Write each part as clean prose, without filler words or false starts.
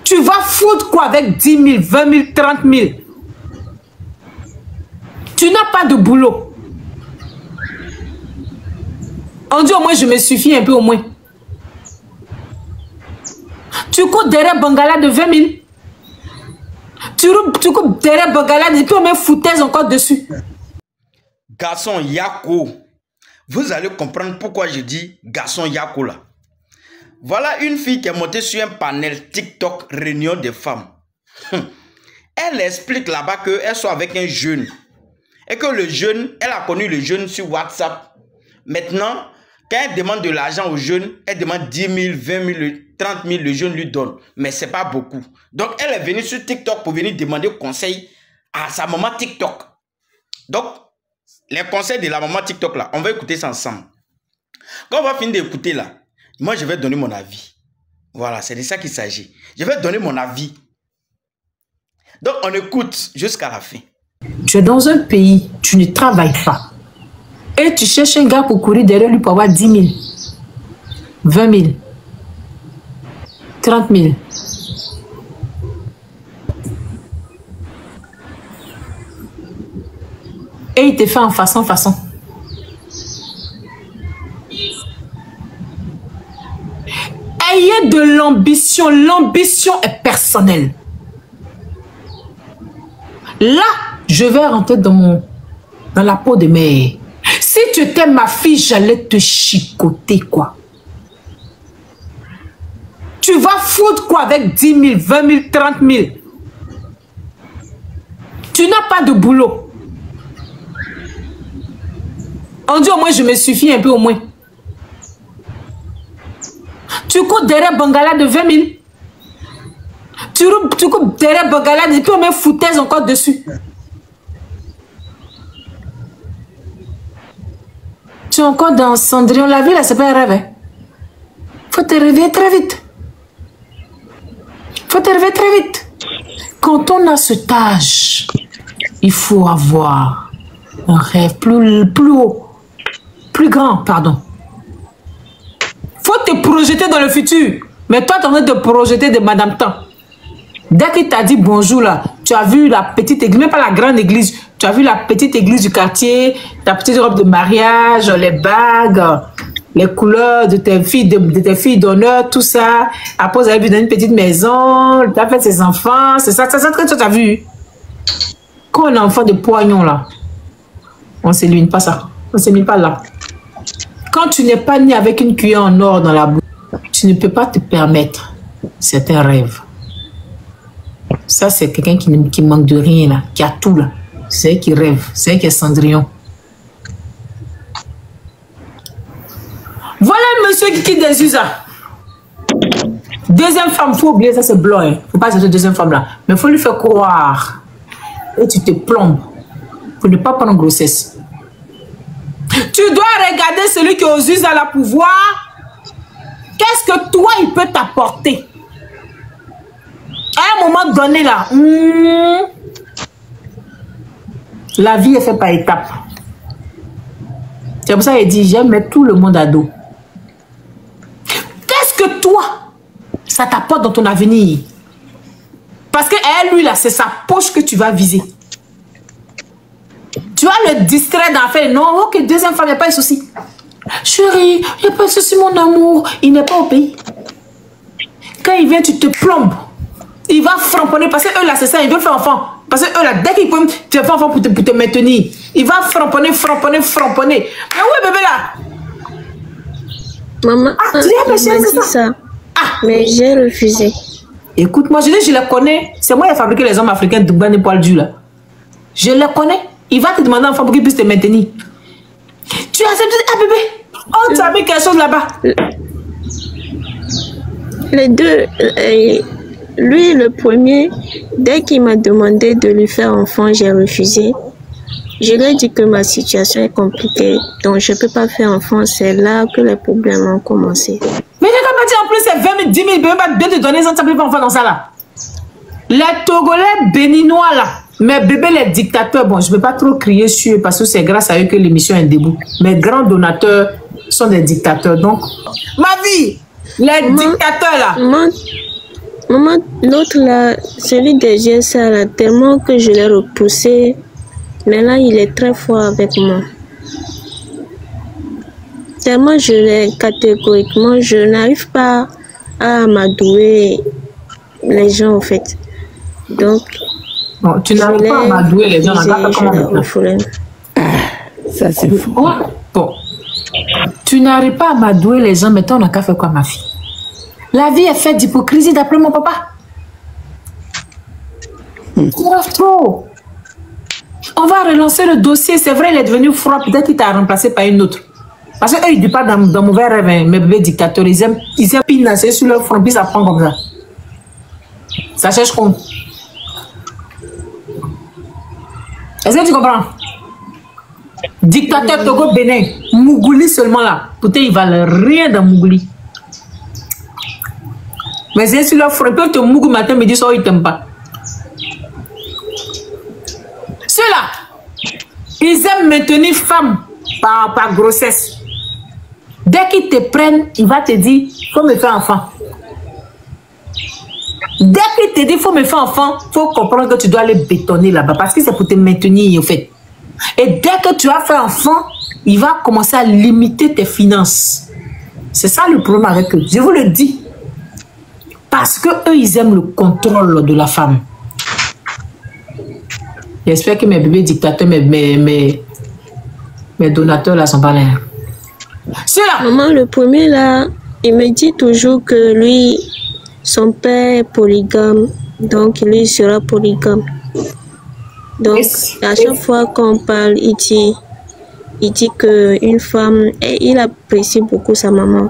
Tu vas foutre quoi avec 10 000, 20 000, 30 000? Tu n'as pas de boulot. On dit au moins je me suffis un peu au moins. Tu cours derrière Bangala de 20 000. Tu cours derrière Bangala et puis on met foutaise encore dessus. Garçon Yako. Vous allez comprendre pourquoi je dis garçon Yako là. Voilà une fille qui est montée sur un panel TikTok réunion des femmes. Elle explique là-bas qu'elle soit avec un jeune. Et que le jeune, elle a connu le jeune sur WhatsApp. Maintenant, quand elle demande de l'argent au jeune, elle demande 10 000, 20 000, 30 000, le jeune lui donne. Mais ce n'est pas beaucoup. Donc, elle est venue sur TikTok pour venir demander conseil à sa maman TikTok. Donc, les conseils de la maman TikTok là, on va écouter ça ensemble. Quand on va finir d'écouter là, moi je vais donner mon avis. Voilà, c'est de ça qu'il s'agit. Je vais donner mon avis. Donc, on écoute jusqu'à la fin. Tu es dans un pays, tu ne travailles pas. Et tu cherches un gars pour courir derrière lui pour avoir 10 000, 20 000, 30 000. Et il te fait en façon. Ayez de l'ambition. L'ambition est personnelle. Là, je vais rentrer dans la peau de mes... Si tu étais ma fille, j'allais te chicoter, quoi. Tu vas foutre quoi avec 10 000, 20 000, 30 000? Tu n'as pas de boulot. On dit au moins je me suffis un peu au moins. Tu cours derrière Bangala de 20 000. Tu cours derrière Bangala et puis on met foutaise encore dessus. Tu es encore dans Cendrillon. La vie là, c'est pas un rêve. Hein? Faut te réveiller très vite. Faut te réveiller très vite. Quand on a cet âge, il faut avoir un rêve plus haut, plus grand, pardon. Faut te projeter dans le futur. Mais toi, tu es en train de te projeter de Madame Temps. Dès qu'il t'a dit bonjour là, tu as vu la petite église, même pas la grande église, tu as vu la petite église du quartier, ta petite robe de mariage, les bagues, les couleurs de tes filles d'honneur, tout ça. Après, vous avez vu dans une petite maison, tu as fait ses enfants, c'est ça que tu as vu. Quand on est enfant de poignon là, on ne s'éloigne pas ça, on ne s'éloigne pas là. Quand tu n'es pas né avec une cuillère en or dans la bouche, tu ne peux pas te permettre certains rêves. Ça, c'est quelqu'un qui manque de rien, là, qui a tout, là. C'est elle qui rêve, c'est elle qui est Cendrillon. Voilà un monsieur qui quitte des usas. Deuxième femme, il faut oublier ça, c'est blanc. Il ne faut pas chercher deuxième femme, là. Mais il faut lui faire croire. Et tu te plombes pour ne pas prendre grossesse. Tu dois regarder celui qui est aux usas là pour voir qu'est-ce que toi, il peut t'apporter. À un moment donné, là, la vie est faite par étapes. C'est pour ça qu'il dit, j'aime mettre tout le monde à dos. Qu'est-ce que toi, ça t'apporte dans ton avenir? Parce que lui, là, c'est sa poche que tu vas viser. Tu vas le distraire d'en faire. Non, ok, deuxième femme, il n'y a pas de souci. Chérie, il n'y a pas de souci, mon amour. Il n'est pas au pays. Quand il vient, tu te plombes. Il va framponner parce que eux là, c'est ça, ils veulent faire enfant. Parce que eux là, dès qu'ils peuvent, tu vas faire enfant pour te maintenir. Il va framponner. Mais où est bébé là? Maman, tu dis, m'a dit ça. Mais j'ai refusé. Écoute-moi, je dis, je les connais. C'est moi qui ai fabriqué les hommes africains de Douban et poil du là. Je les connais. Il va te demander enfant pour qu'il puisse te maintenir. Tu acceptes, bébé. Oh, tu as mis quelque chose là-bas. Les deux, lui, le premier, dès qu'il m'a demandé de lui faire enfant, j'ai refusé. Je lui ai dit que ma situation est compliquée, donc je ne peux pas faire enfant. C'est là que les problèmes ont commencé. Mais je t'ai pas dit en plus, c'est 20 000, 10 000, bébé va bien te donner ça, tu ne peux pas enfant dans ça là. Les Togolais béninois là, mes bébés les dictateurs, bon, je ne peux pas trop crier sur eux parce que c'est grâce à eux que l'émission est debout. Mes grands donateurs sont des dictateurs, donc. Ma vie, les dictateurs là. Maman, l'autre là, celui des GSA là, tellement que je l'ai repoussé. Mais là, il est très fort avec moi. Tellement je l'ai catégoriquement, je n'arrive pas à m'adouer les gens en fait. Donc, bon, tu n'arrives pas à m'adouer les gens, ça c'est fou. Bon, tu n'arrives pas à m'adouer les gens, mais toi, on n'a qu'à faire quoi, ma fille? La vie est faite d'hypocrisie, d'après mon papa. Trop. On va relancer le dossier. C'est vrai, il est devenu froid. Peut-être qu'il t'a remplacé par une autre. Parce qu'eux, ils ne disent pas dans mauvais rêve, hein, mes bébés dictateurs. Ils aiment pinasser sur leur front, puis ça prend comme ça. Ça cherche compte. Est-ce que tu comprends? Dictateur Togo Bénin, Mougouli seulement là. Peut-être ils valent rien dans Mougouli. Mais c'est sur leur front. Puis te Mougou matin, midi, soir, ils ne t'aiment pas. Ceux-là, ils aiment maintenir femme par grossesse. Dès qu'ils te prennent, il va te dire, il faut me faire enfant. Dès qu'il te dit, il faut me faire enfant, il faut comprendre que tu dois les bétonner là-bas. Parce que c'est pour te maintenir, en fait. Et dès que tu as fait enfant, il va commencer à limiter tes finances. C'est ça le problème avec eux. Je vous le dis. Parce que eux, ils aiment le contrôle de la femme. J'espère que mes bébés dictateurs, mes donateurs là sont pas là. Ceux-là. Maman, le premier là, il me dit toujours que lui, son père est polygame, donc lui sera polygame. Donc à chaque fois qu'on parle, il dit que une femme, il apprécie beaucoup sa maman.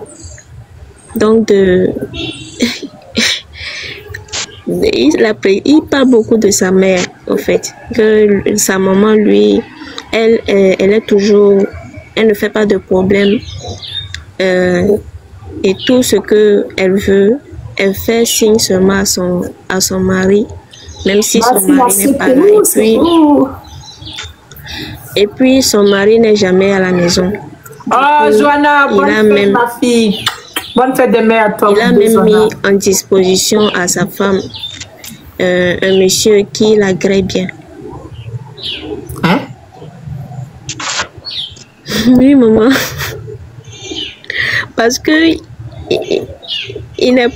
Donc il parle beaucoup de sa mère, au fait. Que sa maman, lui, elle est toujours, elle ne fait pas de problème. Et tout ce qu'elle veut, elle fait signe seulement à son mari, même si son mari n'est pas là. Et puis son mari n'est jamais à la maison. Oh, Joanna, bonne fête, ma fille. Bonne fête de mère à toi. Il a même mis en disposition à sa femme un monsieur qui l'agrée bien. Hein? Oui, maman. Parce que il n'est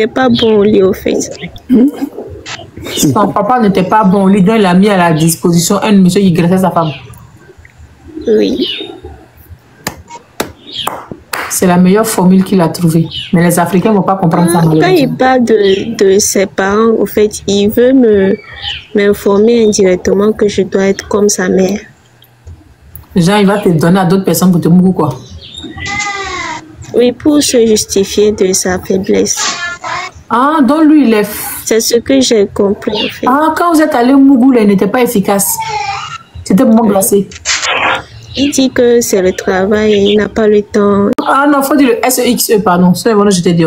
pas bon au lit, au fait. Son papa n'était pas bon au lit, donc il a mis à la disposition un monsieur qui graissait sa femme. Oui. C'est la meilleure formule qu'il a trouvée. Mais les Africains ne vont pas comprendre ça. Quand il parle de ses parents, au fait, il veut m'informer indirectement que je dois être comme sa mère. Jean, il va te donner à d'autres personnes pour te mourir quoi? Oui, pour se justifier de sa faiblesse. Ah, donc lui, il est... C'est ce que j'ai compris, en fait. Ah, quand vous êtes allé au Mougou, il n'était pas efficace. C'était bon glacé. Il dit que c'est le travail et il n'a pas le temps. Ah non, il faut dire le SEXE, pardon. C'est bon, je te dis.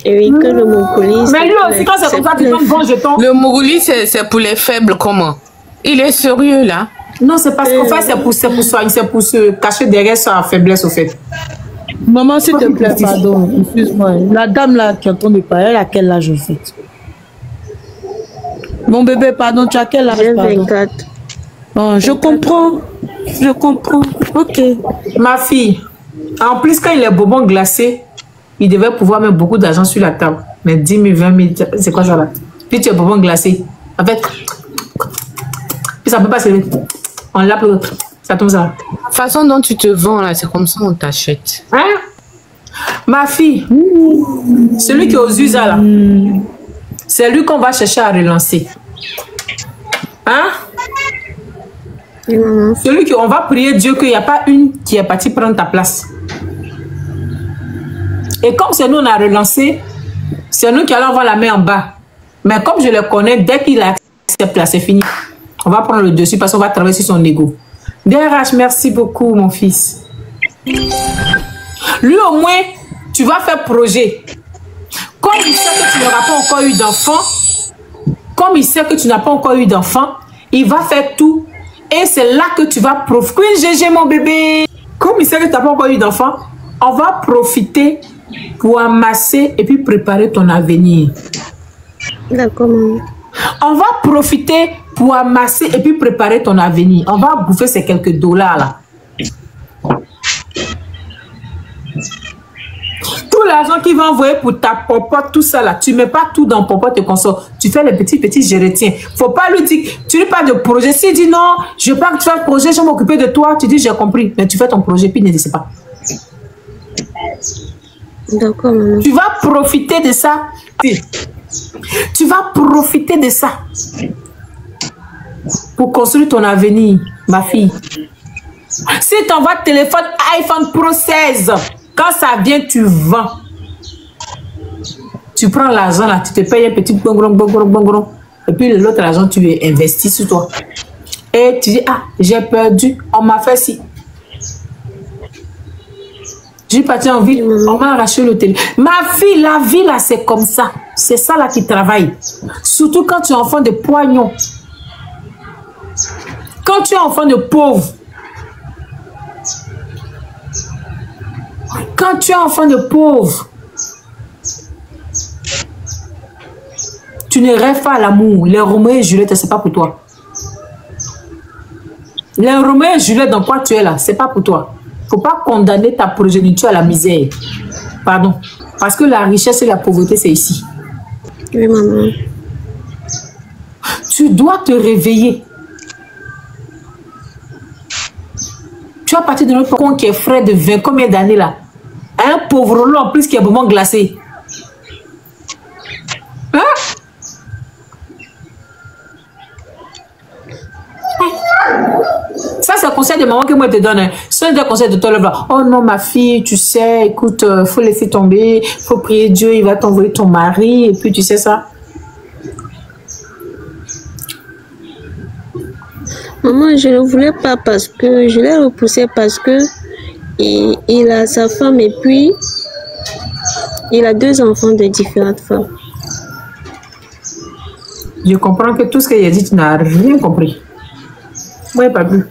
Et oui, que le Mougouli... Mais lui aussi, quand c'est comme ça, tu donnes bon jeton. Le Mougouli, c'est pour les faibles, comment? Il est sérieux, là? Non, c'est parce qu'en fait, c'est pour se cacher derrière sa faiblesse, au fait. Maman, s'il te plaît, pardon, excuse-moi. La dame là qui entend de parler, elle a quel âge, en fait? Mon bébé, pardon, tu as quel âge? J'ai 24. Oh, je comprends. Je comprends. Ok. Ma fille, en plus, quand il est bonbon glacé, il devait pouvoir mettre beaucoup d'argent sur la table. Mais 10 000, 20 000, c'est quoi ça là? Puis tu es bonbon glacé. En fait, puis ça ne peut pas se lever. On l'appelle, ça tombe ça. La façon dont tu te vends là, c'est comme ça on t'achète. Hein? Ma fille, celui qui est aux USA là, c'est lui qu'on va chercher à relancer. Hein? Celui qu'on va prier Dieu qu'il n'y a pas une qui est partie prendre ta place. Et comme c'est nous on a relancé, c'est nous qui allons avoir la main en bas. Mais comme je le connais, dès qu'il accepte là, c'est fini. On va prendre le dessus parce qu'on va travailler sur son ego. DRH, merci beaucoup, mon fils. Lui, au moins, tu vas faire projet. Comme il sait que tu n'auras pas encore eu d'enfant, comme il sait que tu n'as pas encore eu d'enfant, il va faire tout. Et c'est là que tu vas profiter. Queen GG, mon bébé. Comme il sait que tu n'as pas encore eu d'enfant, on va profiter pour amasser et puis préparer ton avenir. D'accord, maman. On va profiter pour amasser et puis préparer ton avenir. On va bouffer ces quelques dollars là. Tout l'argent qu'ils vont envoyer pour ta popote, tout ça là, tu ne mets pas tout dans popote et consort. Tu fais les petits je retiens. Faut pas lui dire, tu n'as pas de projet. S'il dit non, je veux pas que tu fasses le projet, je vais m'occuper de toi. Tu dis j'ai compris, mais tu fais ton projet puis ne sais pas. D'accord, maman. Tu vas profiter de ça. Tu vas profiter de ça pour construire ton avenir, ma fille. Si tu envoies téléphone iPhone Pro 16, quand ça vient, tu vends. Tu prends l'argent là, tu te payes un petit bongron. Et puis l'autre argent, tu investis sur toi. Et tu dis, ah, j'ai perdu, on m'a fait ci. J'ai parti en ville, on m'a arraché le téléphone. Ma fille, la vie là, c'est comme ça. C'est ça là qui travaille. Surtout quand tu es enfant de poignons. Quand tu es enfant de pauvre. Quand tu es enfant de pauvre. Tu ne rêves pas à l'amour. Les Roméo et Juliette, c'est pas pour toi. Les Roméo et Juliette, dans quoi tu es là, c'est pas pour toi. Faut pas condamner ta progéniture à la misère. Pardon. Parce que la richesse et la pauvreté, c'est ici. Oui, maman. Tu dois te réveiller. Tu vas partir de notre con qui est frais de 20 combien d'années là? Un pauvre lot en plus qui est vraiment glacé. Hein? Ça, c'est le conseil de maman que moi je te donne. Hein. C'est un conseil de toi là. Oh non, ma fille, tu sais, écoute, faut laisser tomber, faut prier Dieu, il va t'envoyer ton mari, et puis tu sais ça. Maman, je ne voulais pas parce que je l'ai repoussé parce que il a sa femme et puis il a 2 enfants de différentes femmes. Je comprends que tout ce qu'il a dit, tu n'as rien compris. Moi, pas plus.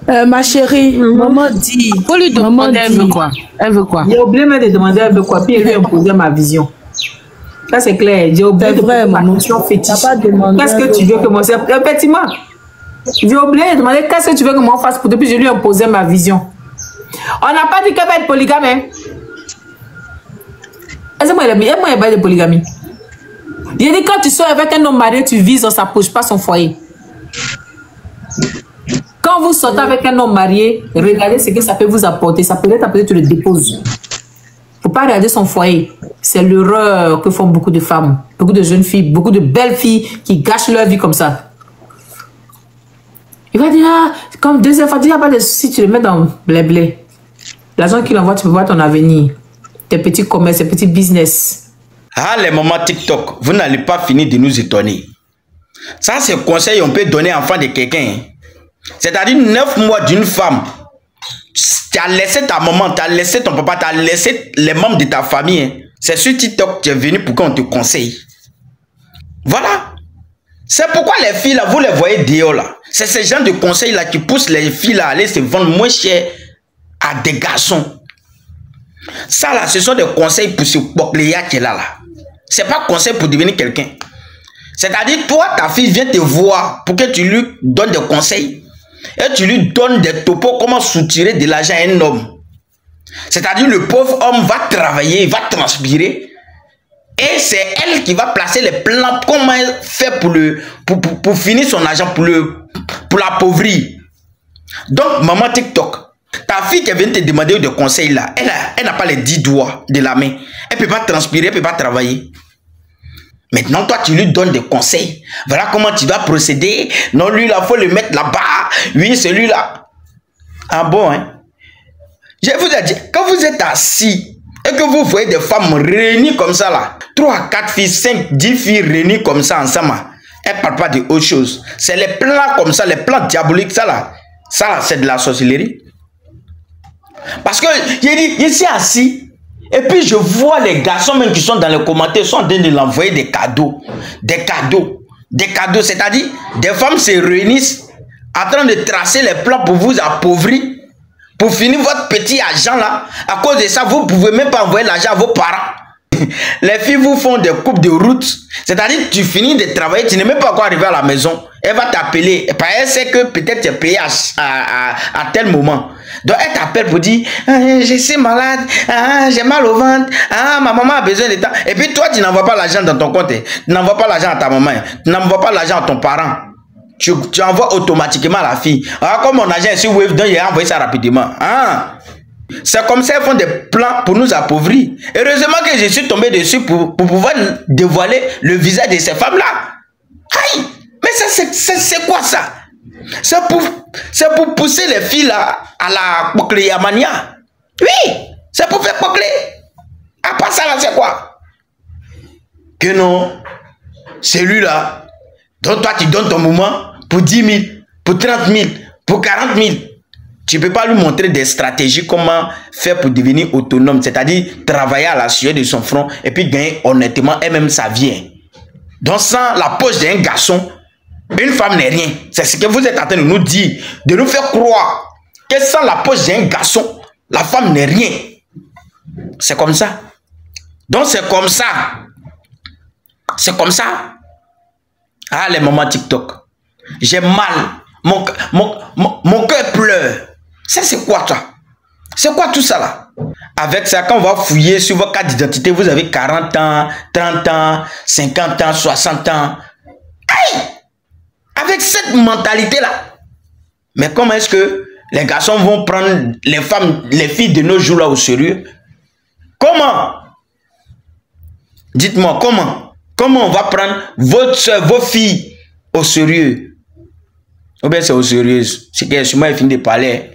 Ma chérie, maman dit. Faut lui demander, elle veut quoi? Elle veut quoi? J'ai oublié même de demander elle veut quoi, puis elle lui imposer ma vision. Ça, c'est clair. J'ai oublié de vrai, ma maman. vision fétiche. Qu'est-ce Qu'est-ce que tu veux que moi fasse? Effectivement. J'ai oublié de demander qu'est-ce que tu veux que moi fasse pour depuis je lui imposer ma vision. On n'a pas dit qu'elle va être polygame. Hein? Est-ce que moi, il va être de polygamie? J'ai dit quand tu sors avec un homme marié, tu vises dans sa poche, pas son foyer. Quand vous sortez avec un homme marié, regardez ce que ça peut vous apporter. Ça peut être apporté, tu le déposes. Il ne faut pas regarder son foyer. C'est l'erreur que font beaucoup de femmes, beaucoup de jeunes filles, beaucoup de belles filles qui gâchent leur vie comme ça. Il va dire, ah, comme deuxième fois, il n'y a pas de souci, tu le mets dans les blés. L'argent qu'il envoie, tu peux voir ton avenir. Tes petits commerces, tes petits business. Ah, les mamans TikTok, vous n'allez pas finir de nous étonner. Ça, c'est le conseil qu'on peut donner à l'enfant de quelqu'un. C'est-à-dire 9 mois d'une femme. Tu as laissé ta maman, tu as laissé ton papa, tu as laissé les membres de ta famille. Hein. C'est sur TikTok que tu es venu pour qu'on te conseille. Voilà. C'est pourquoi les filles, là, vous les voyez dehors, là. C'est ces gens de conseils-là qui poussent les filles là, à aller se vendre moins cher à des garçons. Ça, là, ce sont des conseils pour ce bocléa qui est là, là. C'est pas conseil pour devenir quelqu'un. C'est-à-dire, toi, ta fille vient te voir pour que tu lui donnes des conseils. Et tu lui donnes des topos, comment soutirer de l'argent à un homme. C'est-à-dire, le pauvre homme va travailler, il va transpirer. Et c'est elle qui va placer les plans, comment elle fait pour finir son argent, pour l'appauvrir. Donc, maman TikTok, ta fille qui vient te demander des conseils là, elle n'a pas les 10 doigts de la main. Elle ne peut pas transpirer, elle ne peut pas travailler. Maintenant, toi, tu lui donnes des conseils. Voilà comment tu dois procéder. Non, lui, là, il faut le mettre là-bas. Oui, celui-là. Ah bon, hein? Je vous ai dit, quand vous êtes assis et que vous voyez des femmes réunies comme ça, là, 3, 4 filles, 5, 10 filles réunies comme ça ensemble, elles ne parlent pas de autre chose. C'est les plans comme ça, les plans diaboliques, ça, là, c'est de la sorcellerie. Parce que, j'ai dit, je suis assis. Et puis je vois les garçons même qui sont dans les commentaires sont en train de l'envoyer des cadeaux. Des cadeaux. Des cadeaux. C'est-à-dire, des femmes se réunissent en train de tracer les plans pour vous appauvrir, Pour finir votre petit argent là, à cause de ça, vous ne pouvez même pas envoyer l'argent à vos parents. Les filles vous font des coupes de route. C'est-à-dire que tu finis de travailler, tu n'es même pas encore arrivé à la maison. Elle va t'appeler. Elle sait que peut-être tu es payé à tel moment. Donc elle t'appelle pour dire je suis malade, j'ai mal au ventre, ma maman a besoin de temps. Et puis toi, tu n'envoies pas l'argent dans ton compte. Tu n'envoies pas l'argent à ta maman. Tu n'envoies pas l'argent à ton parent. Tu envoies automatiquement à la fille. Comme mon argent est sur Wave, donc il a envoyé ça rapidement. C'est comme ça qu'ils font des plans pour nous appauvrir. Heureusement que je suis tombé dessus pour pouvoir dévoiler le visage de ces femmes-là. Aïe! Mais c'est quoi ça? C'est pour pousser les filles là à la pocléamania. Oui! C'est pour faire poclé. À part ça là, c'est quoi? Que non? Celui-là, dont toi tu donnes ton moment pour 10 000, pour 30 000, pour 40 000. Tu ne peux pas lui montrer des stratégies, comment faire pour devenir autonome, c'est-à-dire travailler à la sueur de son front et puis gagner honnêtement elle-même sa vie. Donc sans la poche d'un garçon, une femme n'est rien. C'est ce que vous êtes en train de nous dire, de nous faire croire que sans la poche d'un garçon, la femme n'est rien. C'est comme ça. Donc c'est comme ça. C'est comme ça. Ah, les mamans TikTok. J'ai mal. Mon cœur pleure. Ça, c'est quoi, ça? C'est quoi tout ça, là? Avec ça, quand on va fouiller sur votre carte d'identité, vous avez 40 ans, 30 ans, 50 ans, 60 ans. Aïe! Avec cette mentalité-là. Mais comment est-ce que les garçons vont prendre les femmes, les filles de nos jours là au sérieux? Comment? Dites-moi, comment? Comment on va prendre votre soeur, vos filles au sérieux? Ou bien c'est au sérieux? C'est que moi, il finit de parler.